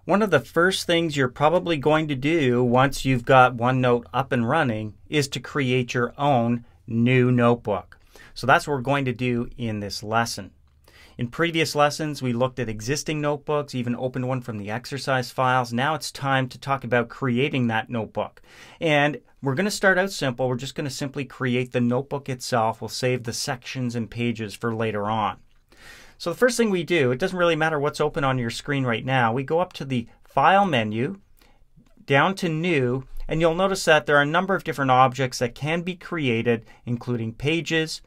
One of the first things you're probably going to do once you've got OneNote up and running is to create your own new notebook. So that's what we're going to do in this lesson. In previous lessons, we looked at existing notebooks, even opened one from the exercise files. Now it's time to talk about creating that notebook. And we're going to start out simple. We're just going to simply create the notebook itself. We'll save the sections and pages for later on. So the first thing we do, it doesn't really matter what's open on your screen right now. We go up to the File menu, down to New, and you'll notice that there are a number of different objects that can be created, including pages,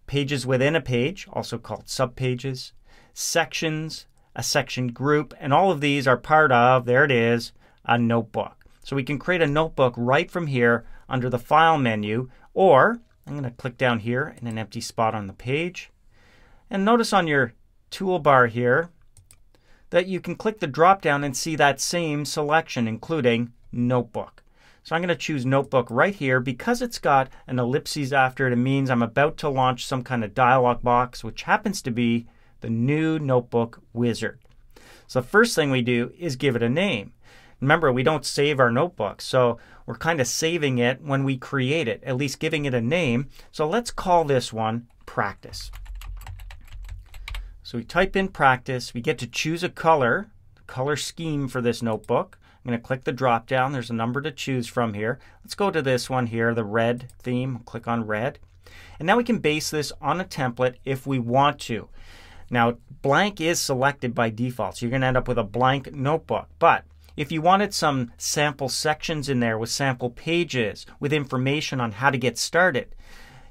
pages within a page, also called subpages, sections, a section group, and all of these are part of, there it is, a notebook. So we can create a notebook right from here under the File menu, or I'm going to click down here in an empty spot on the page. And notice on your toolbar here that you can click the drop down and see that same selection, including Notebook. So I'm going to choose Notebook right here. Because it's got an ellipses after it, it means I'm about to launch some kind of dialog box, which happens to be the new Notebook Wizard. So the first thing we do is give it a name. Remember, we don't save our notebook, so we're kind of saving it when we create it, at least giving it a name. So let's call this one Practice. So we type in Practice. We get to choose a color, the color scheme for this notebook. I'm going to click the drop down. There's a number to choose from here. Let's go to this one here, the red theme. Click on red. And now we can base this on a template if we want to. Now, blank is selected by default, so you're going to end up with a blank notebook. But if you wanted some sample sections in there with sample pages, with information on how to get started,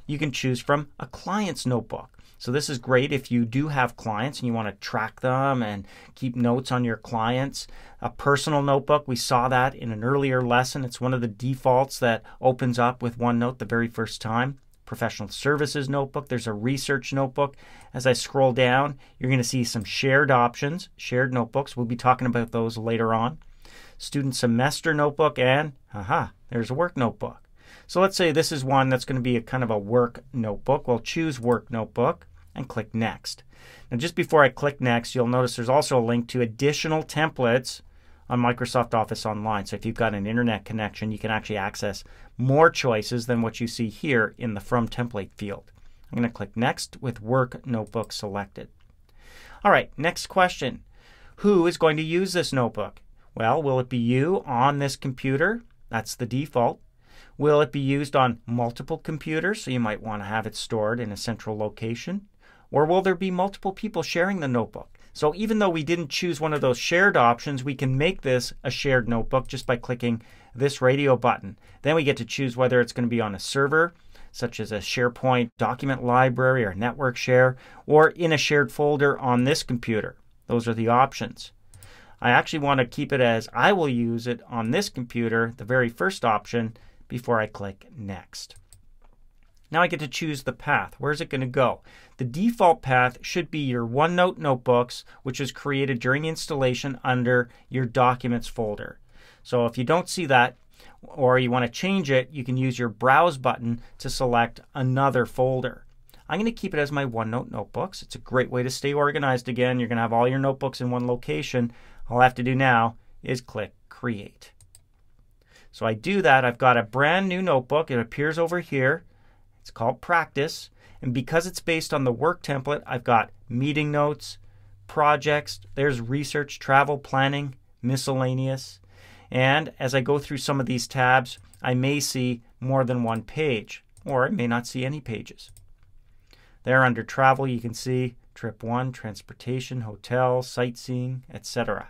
you can choose from a client's notebook. So this is great if you do have clients and you want to track them and keep notes on your clients. A personal notebook, we saw that in an earlier lesson. It's one of the defaults that opens up with OneNote the very first time. Professional services notebook, there's a research notebook. As I scroll down, you're going to see some shared options, shared notebooks. We'll be talking about those later on. Student semester notebook, and there's a work notebook. So let's say this is one that's going to be a kind of a work notebook. We'll choose Work Notebook and click Next. Now just before I click Next, you'll notice there's also a link to additional templates on Microsoft Office Online. So if you've got an internet connection, you can actually access more choices than what you see here in the From Template field. I'm going to click Next with Work Notebook selected. All right, next question. Who is going to use this notebook? Well, will it be you on this computer? That's the default. Will it be used on multiple computers? So you might want to have it stored in a central location. Or will there be multiple people sharing the notebook? So even though we didn't choose one of those shared options, we can make this a shared notebook just by clicking this radio button. Then we get to choose whether it's going to be on a server, such as a SharePoint document library or network share, or in a shared folder on this computer. Those are the options. I actually want to keep it as I will use it on this computer, the very first option, before I click Next. Now I get to choose the path. Where is it going to go? The default path should be your OneNote notebooks, which is created during installation under your Documents folder. So if you don't see that, or you want to change it, you can use your Browse button to select another folder. I'm going to keep it as my OneNote notebooks. It's a great way to stay organized again. You're going to have all your notebooks in one location. All I have to do now is click Create. So I do that. I've got a brand new notebook. It appears over here. It's called Practice. And because it's based on the work template, I've got meeting notes, projects, there's research, travel, planning, miscellaneous. And as I go through some of these tabs, I may see more than one page, or I may not see any pages. There under travel, you can see trip 1, transportation, hotel, sightseeing, etc.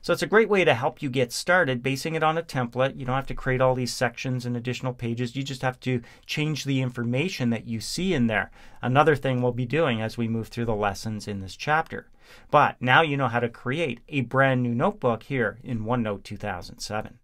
So it's a great way to help you get started basing it on a template. You don't have to create all these sections and additional pages. You just have to change the information that you see in there. Another thing we'll be doing as we move through the lessons in this chapter. But now you know how to create a brand new notebook here in OneNote 2007.